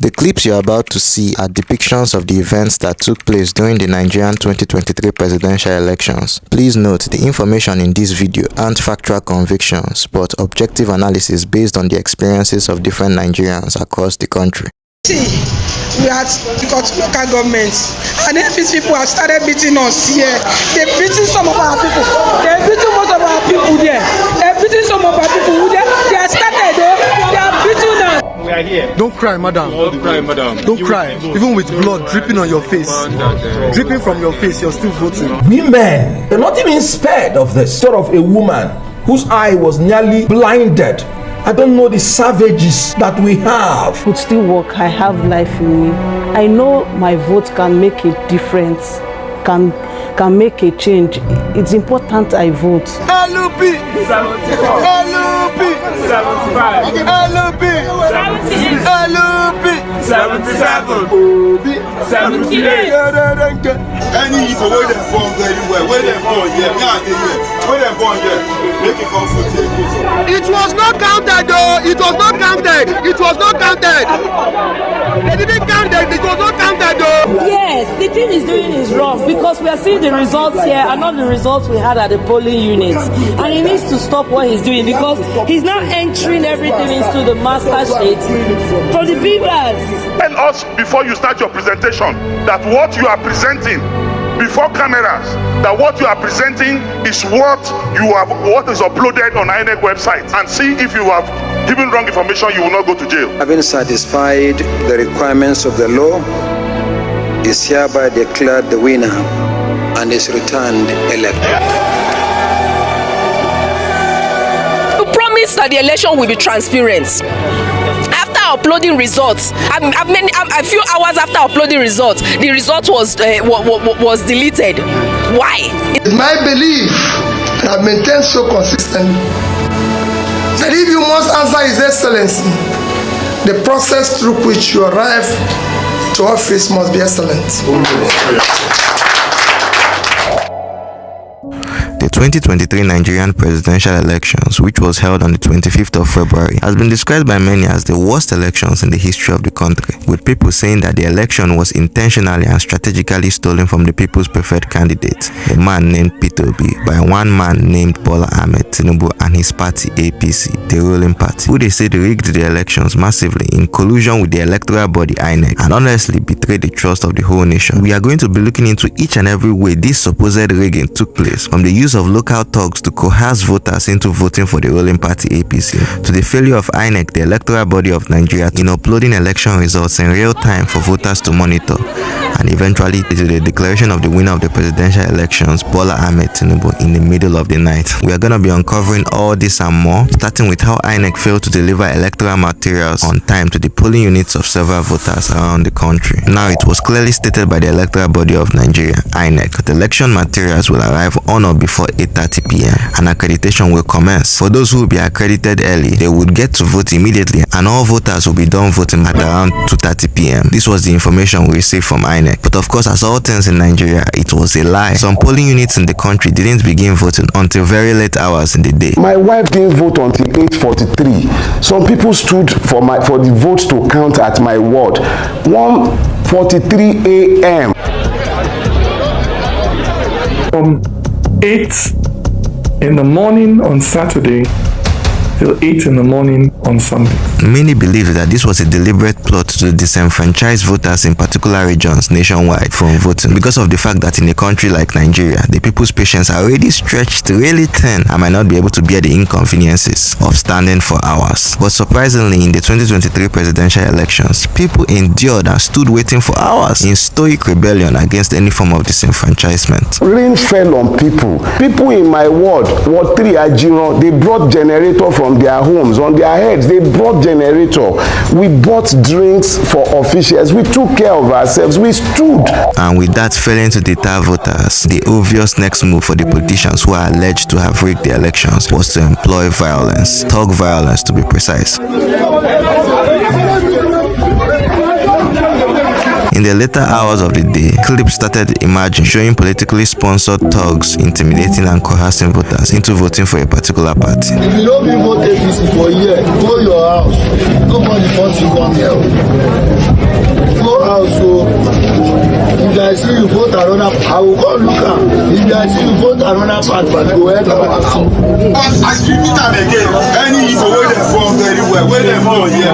The clips you are about to see are depictions of the events that took place during the Nigerian 2023 presidential elections. Please note, the information in this video aren't factual convictions, but objective analysis based on the experiences of different Nigerians across the country. We had got local governments, and then these people have started beating us here. They're beating some of our people. They're beating most of our people there. They're beating some of our people there. They are started though. They are beating us. We are here. Don't cry, madam. Don't cry, madam. Don't cry. Even with blood dripping on your face. Dripping from your face, you're still voting. Women, they're not even spared of this. Sort of a woman whose eye was nearly blinded. I don't know the savages that we have. Could still work. I have life in me. I know my vote can make a difference, can make a change. It's important I vote. LUP 74. LUP 75. LUP 78. LUP 77. 78. Any evil where they born very well, where they born here, where they born here, make it come for It was not counted though. It was not counted. It was not counted. They didn't count it. It was not counted though. Yes, the thing he's doing is wrong because we are seeing the results here and not the results we had at the polling units. And he needs to stop what he's doing because he's now entering everything into the master sheet for the beavers. Tell us before you start your presentation that what you are presenting before cameras, that what you are presenting is what is uploaded on INEC website, and see if you have given wrong information, you will not go to jail. Having satisfied the requirements of the law, is hereby declared the winner and is returned elected. You promise that the election will be transparent. After uploading results, a few hours after uploading results, the result was deleted. Why? It's my belief, and I've maintained so consistently, that if you must answer His Excellency, the process through which you arrive to office must be excellent. The 2023 Nigerian presidential elections, which was held on the 25th of February, has been described by many as the worst elections in the history of the country, with people saying that the election was intentionally and strategically stolen from the people's preferred candidate, a man named Peter Obi, by one man named Bola Ahmed Tinubu and his party APC, the ruling party, who they said rigged the elections massively in collusion with the electoral body INEC and honestly betrayed the trust of the whole nation. We are going to be looking into each and every way this supposed rigging took place, from the use of local thugs to coerce voters into voting for the ruling party APC, to the failure of INEC, the electoral body of Nigeria, in uploading election results in real time for voters to monitor, and eventually to the declaration of the winner of the presidential elections, Bola Ahmed Tinubu, in the middle of the night. We are going to be uncovering all this and more, starting with how INEC failed to deliver electoral materials on time to the polling units of several voters around the country. Now, it was clearly stated by the electoral body of Nigeria, INEC, that the election materials will arrive on or before 8:30 p.m. and accreditation will commence. For those who will be accredited early, they would get to vote immediately, and all voters will be done voting at around 2:30 p.m. This was the information we received from INEC. But of course, as all things in Nigeria, it was a lie. Some polling units in the country didn't begin voting until very late hours in the day. My wife didn't vote until 8:43. Some people stood for the votes to count at my ward. 1:43 a.m. From 8 in the morning on Saturday till 8 in the morning on Sunday. Many believe that this was a deliberate plot to disenfranchise voters in particular regions nationwide from voting, because of the fact that in a country like Nigeria, the people's patience are already stretched really thin and might not be able to bear the inconveniences of standing for hours. But surprisingly, in the 2023 presidential elections, people endured and stood waiting for hours in stoic rebellion against any form of disenfranchisement. Rain fell on people. People in my ward, Ward 3 Ajiro, they brought generator from their homes, on their heads. They brought generator. We bought drinks for officials. We took care of ourselves. We stood. And with that failing to deter voters, the obvious next move for the politicians who are alleged to have rigged the elections was to employ violence, thug violence to be precise. In In the later hours of the day, clips started emerging showing politically sponsored thugs intimidating and coercing voters into voting for a particular party. If you don't vote APC for a year, go your house. Nobody wants you come here. Go house, so if I see you vote another, I will go look at. If I see you vote another part, but go ahead and I repeat them again. Any evil where they from very well, where they born here,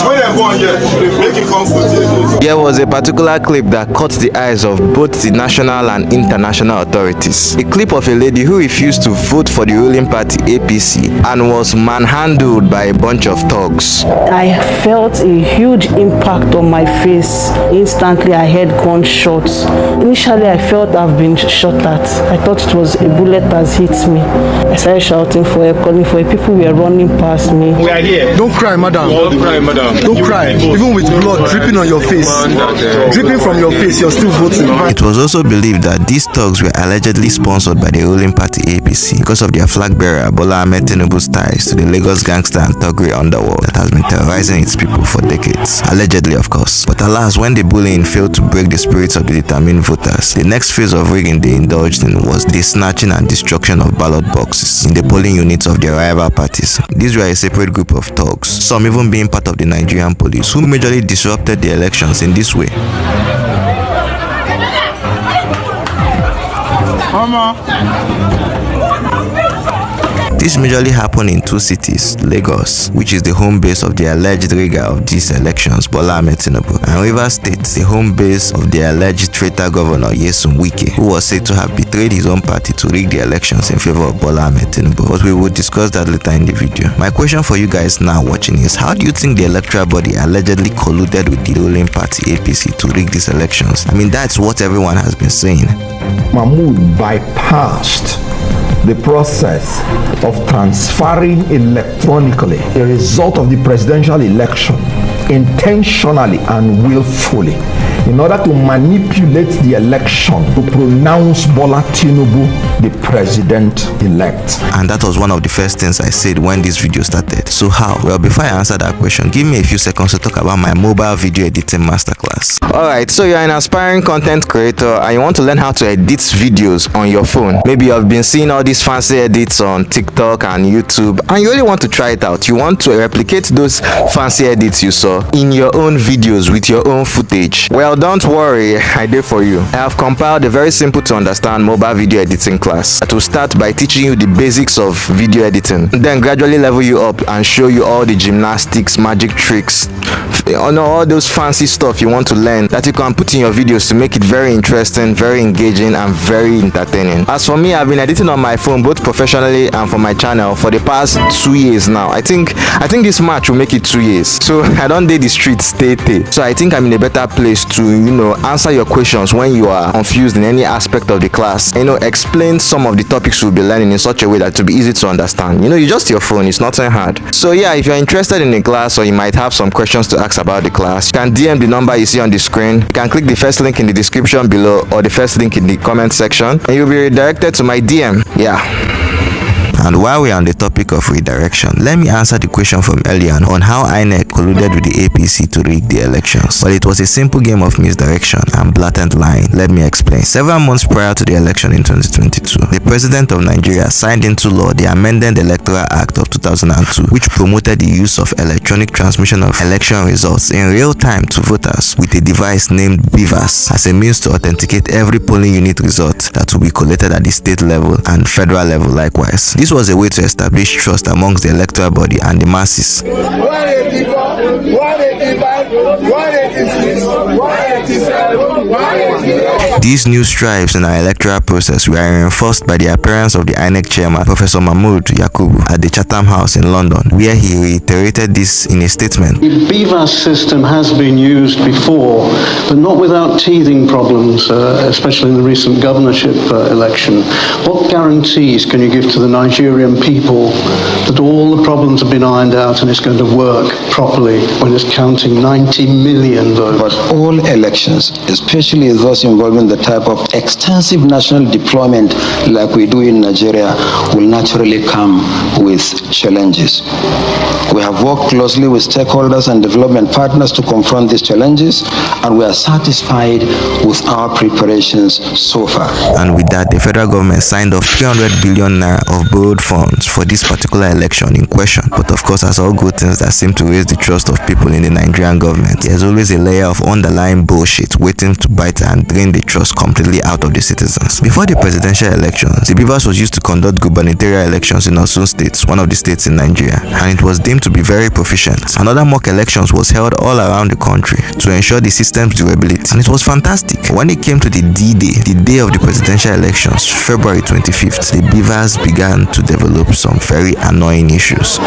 where they born here, make it come for you. There was a particular clip that caught the eyes of both the national and international authorities. A clip of a lady who refused to vote for the ruling party APC and was manhandled by a bunch of thugs. I felt a huge impact on my face. Instantly I heard gunshots. Initially I felt I've been shot at. I thought it was a bullet has hit me. I started shouting for help, calling for help. People were running past me. We are here. Don't cry, madam. Don't cry, madam. Don't cry. Even with blood dripping on your face, dripping from your face, you're still voting. It was also believed that these thugs were allegedly sponsored by the ruling party APC because of their flag bearer Bola Ahmed Tinubu's ties to the Lagos gangster and thuggery underworld that has been terrorizing its people for decades. Allegedly, of course. But alas, when the bullying failed to break the spirits of the determined voters, the next phase of rigging they indulged in was the snatching and destruction of ballot boxes in the polling units of their rival parties. These were a separate group of thugs, some even being part of the Nigerian police, who majorly disrupted the elections in this way. This majorly happened in two cities, Lagos, which is the home base of the alleged rigger of these elections, Bola Ahmed Tinubu, and Rivers State, the home base of the alleged traitor governor Wike, who was said to have betrayed his own party to rig the elections in favor of Bola Ahmed Tinubu. But we will discuss that later in the video. My question for you guys now watching is, how do you think the electoral body allegedly colluded with the ruling party APC to rig these elections? I mean, that's what everyone has been saying. Mahmoud bypassed the process of transferring electronically the result of the presidential election intentionally and willfully in order to manipulate the election to pronounce Bola Tinubu the president-elect. And that was one of the first things I said when this video started. So how? Well, before I answer that question, give me a few seconds to talk about my mobile video editing masterclass. Alright, so you're an aspiring content creator and you want to learn how to edit videos on your phone. Maybe you've been seeing all these fancy edits on TikTok and YouTube and you really want to try it out. You want to replicate those fancy edits you saw in your own videos with your own footage. Well, don't worry, I did for you. I have compiled a very simple to understand mobile video editing class that will start by teaching you the basics of video editing, then gradually level you up and show you all the gymnastics, magic tricks, all those fancy stuff you want to learn that you can put in your videos to make it very interesting, very engaging and very entertaining. As for me, I've been editing on my phone both professionally and for my channel for the past 2 years now. I think this March will make it 2 years. So I don't date the streets stay. So I think I'm in a better place to answer your questions when you are confused in any aspect of the class. Explain some of the topics we'll be learning in such a way that it will be easy to understand. You just your phone, it's nothing hard. So yeah, if you're interested in the class or you might have some questions to ask about the class, you can DM the number you see on the screen. You can click the first link in the description below or the first link in the comment section and you'll be redirected to my DM. Yeah. And while we're on the topic of redirection, let me answer the question from earlier on how INEC colluded with the APC to rig the elections. Well, it was a simple game of misdirection and blatant lying. Let me explain. Several months prior to the election in 2022, the President of Nigeria signed into law the amended Electoral Act of 2002, which promoted the use of electronic transmission of election results in real time to voters with a device named BVAS as a means to authenticate every polling unit result that will be collated at the state level and federal level likewise. This was a way to establish trust amongst the electoral body and the masses. 184, 185, 186, 187, 188. These new strives in our electoral process were reinforced by the appearance of the INEC chairman, Professor Mahmoud Yakubu, at the Chatham House in London, where he reiterated this in a statement. The BVAS system has been used before, but not without teething problems, especially in the recent governorship election. What guarantees can you give to the Nigerian Nigerian people that all the problems have been ironed out and it's going to work properly when it's counting 90 million votes. But all elections, especially those involving the type of extensive national deployment like we do in Nigeria, will naturally come with challenges. We have worked closely with stakeholders and development partners to confront these challenges, and we are satisfied with our preparations so far. And with that, the federal government signed off 300 billion naira of borrowed funds for this particular election in question. But of course, as all good things that seem to raise the trust of people in the Nigerian government, there's always a layer of underlying bullshit waiting to bite and drain the trust completely out of the citizens. Before the presidential elections, the Beavers was used to conduct gubernatorial elections in Osun State, one of the states in Nigeria, and it was deemed to be very proficient. Another mock elections was held all around the country to ensure the system's durability, and it was fantastic. When it came to the D-Day, the day of the presidential elections, February 25th, the Beavers began to develop some very annoying issues.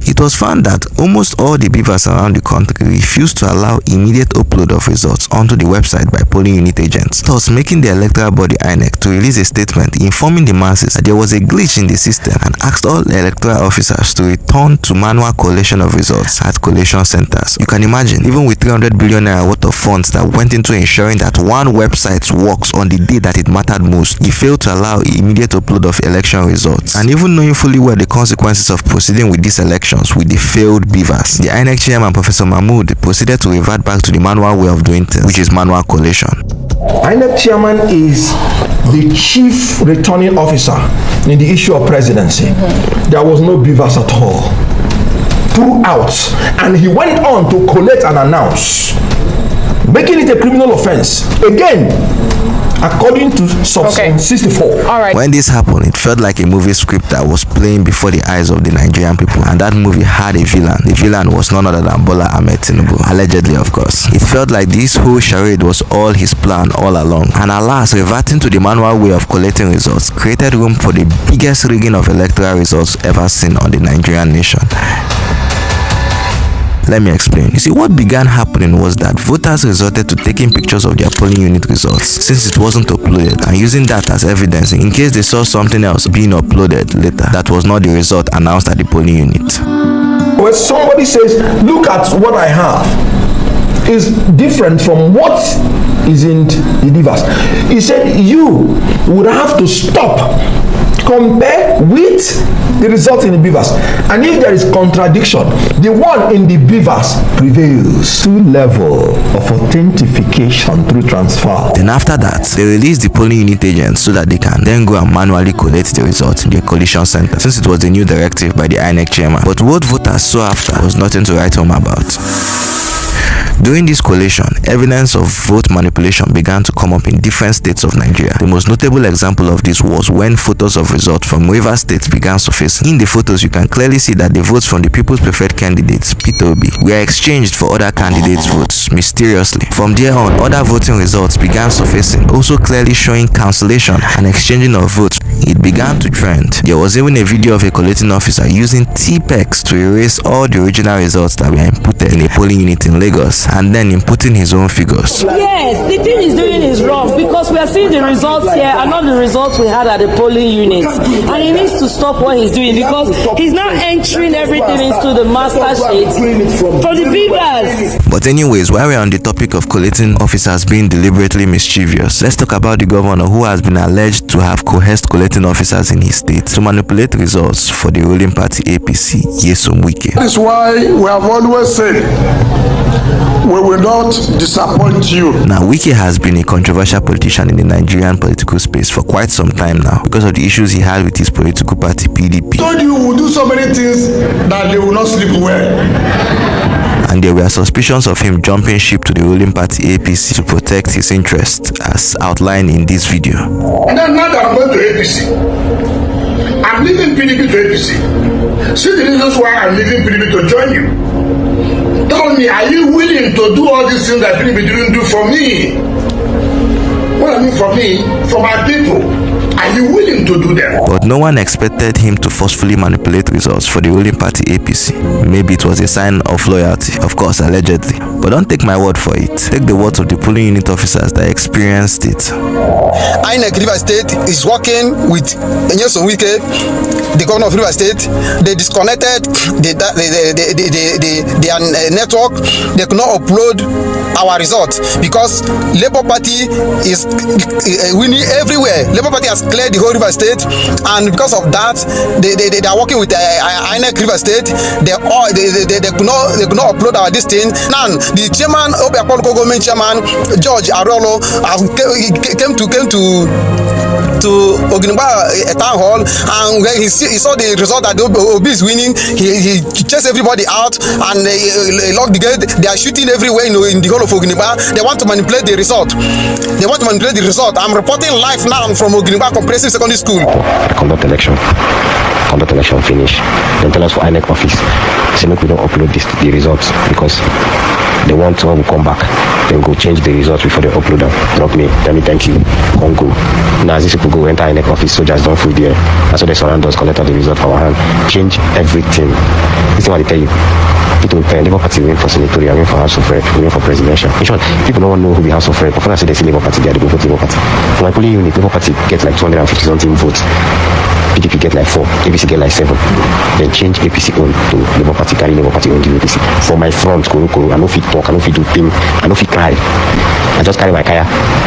It was found that almost all the Beavers around the country refused to allow immediate upload of results onto the website by polling unit agents, thus making the electoral body INEC to release a statement informing the masses that there was a glitch in the system and asked all electoral officers to return to manual collation of results at collation centers. You can imagine, even with 300 billion naira worth of funds that went into ensuring that one website works on the day that it mattered most, he failed to allow immediate upload of election results. And even knowing fully well the consequences of proceeding with these elections with the failed Beavers, the INEC chairman, Professor Mahmood, proceeded to revert back to the manual way of doing things, which is manual collation. INEC chairman is the chief returning officer in the issue of presidency. There was no Beavers at all throughout, and he went on to collate and announce, making it a criminal offense again, according to subsection 64. All right. When this happened, it felt like a movie script that was playing before the eyes of the Nigerian people, and that movie had a villain. The villain was none other than Bola Ahmed Tinubu, allegedly, of course. It felt like this whole charade was all his plan all along, and alas, reverting to the manual way of collating results created room for the biggest rigging of electoral results ever seen on the Nigerian nation. Let me explain. You see, what began happening was that voters resorted to taking pictures of their polling unit results since it wasn't uploaded, and using that as evidence in case they saw something else being uploaded later that was not the result announced at the polling unit. When somebody says, look at what I have, is different from what is in the Beavers. He said you would have to stop, compare with the result in the Beavers, and if there is contradiction, the one in the Beavers prevails. To level of authentication through transfer. Then after that, they released the polling unit agents so that they can then go and manually collate the results in their collation center, since it was the new directive by the INEC chairman. But what voters saw after was nothing to write home about. During this collation, evidence of vote manipulation began to come up in different states of Nigeria. The most notable example of this was when photos of results from Rivers State began surfacing. In the photos, you can clearly see that the votes from the People's Preferred candidates, Peter Obi, were exchanged for other candidates' votes, mysteriously. From there on, other voting results began surfacing, also clearly showing cancellation and exchanging of votes. It began to trend. There was even a video of a collating officer using T-Pex to erase all the original results that were inputted in a polling unit in Lagos, and then inputting his own figures. Yes, the thing he's doing is wrong because we are seeing the results here and not the results we had at the polling unit. And he needs to stop what he's doing because he's now entering everything into the master sheet for the Beavers. But anyways, while we're on the topic of collating officers being deliberately mischievous, let's talk about the governor who has been alleged to have coerced collating officers in his state to manipulate results for the ruling party APC, Wike. That is why we have always said we will not disappoint you. Now, Wike has been a controversial politician in the Nigerian political space for quite some time now because of the issues he had with his political party, PDP. Told you we will do so many things that they will not sleep well. And there were suspicions of him jumping ship to the ruling party APC to protect his interests, as outlined in this video. And then now that I'm going to APC, I'm leaving PDP to APC. See the reasons why I'm leaving PDP to join you. Tell me, are you willing to do all these things that PDP didn't do for me? What I mean for me, for my people. Are you willing to do them? But no one expected him to forcefully manipulate results for the ruling party APC. Maybe it was a sign of loyalty, of course, allegedly. But don't take my word for it. Take the words of the polling unit officers that experienced it. INEC River State is working with Wike, the governor of River State. They disconnected their network. They could not upload our results because Labour Party is winning everywhere. Labour Party has cleared the whole River State, and because of that, they are working with INEC River State. They could not upload our this thing. Now the chairman of the government chairman George Arolo came to Oginba town hall, and when he saw the result that the Obi is winning, he chased everybody out and locked the gate. They are shooting everywhere in the whole of Oginba. They want to manipulate the result. I'm reporting live now from Oginba Comprehensive Secondary School. Conduct election finish. Then tell us for INEC office. Say make we don't upload the results because they want to come back. Then go change the results before they upload them. Drop me, tell me thank you, come go. Now as these people go enter INEC office, soldiers don't fool there. That's why they surround us, collect all the results for our hand. Change everything. This is what they tell you. People will Labour Party win for senatorial, win for House of Rep, win for presidential. In short, people don't know who the House of Rep. But when I say they see Labour Party, they go vote Labour Party. For my polling unit, Labour Party gets like 250 something votes. PDP get like 4, APC get like 7. Then change APC on to Labour Party, carry Labour Party on to APC. For my front, I no fit talk, I no fit do thing, I no fit cry. I just carry my kaya,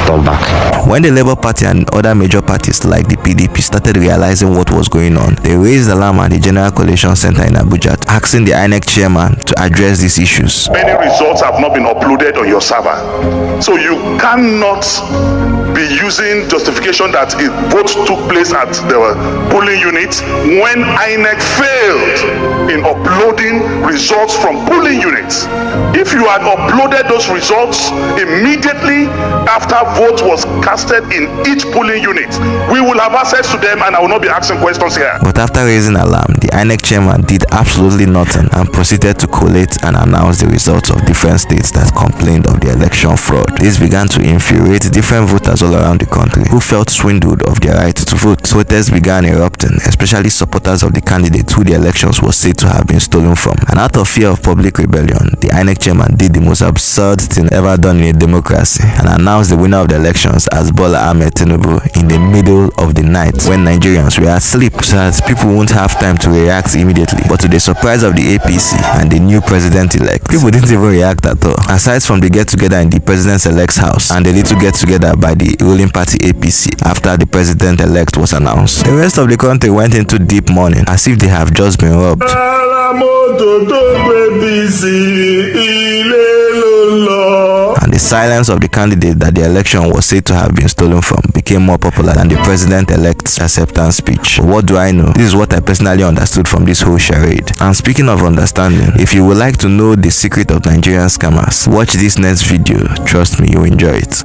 turn back. When the Labour Party and other major parties like the PDP started realizing what was going on, they raised alarm at the General Collation Center in Abuja, asking the INEC chairman to address these issues. Many results have not been uploaded on your server, so you cannot be using justification that votes took place at the polling unit when INEC failed in uploading results from polling units. If you had uploaded those results immediately after vote was casted in each polling unit, we will have access to them and I will not be asking questions here. But after raising alarm, the INEC chairman did absolutely nothing and proceeded to collate and announce the results of different states that complained of the election fraud. This began to infuriate different voters all around the country who felt swindled of their right to vote. Protests began erupting, especially supporters of the candidate who the elections was said to have been stolen from. And out of fear of public rebellion, the INEC chairman did the most absurd thing ever done in a democracy and announced the winner of the elections as Bola Ahmed Tinubu in the middle of the night when Nigerians were asleep, so that people won't have time to react immediately. But to the surprise of the APC and the new president-elect, people didn't even react at all. Aside from the get-together in the president-elect's house and the little get-together by the ruling party APC after the president-elect was announced, the rest of the country went into deep mourning as if they have just been robbed. And the silence of the candidate that the election was said to have been stolen from became more popular than the president-elect's acceptance speech. But what do I know? This is what I personally understood from this whole charade. And speaking of understanding, if you would like to know the secret of Nigerian scammers, watch this next video. Trust me, you'll enjoy it.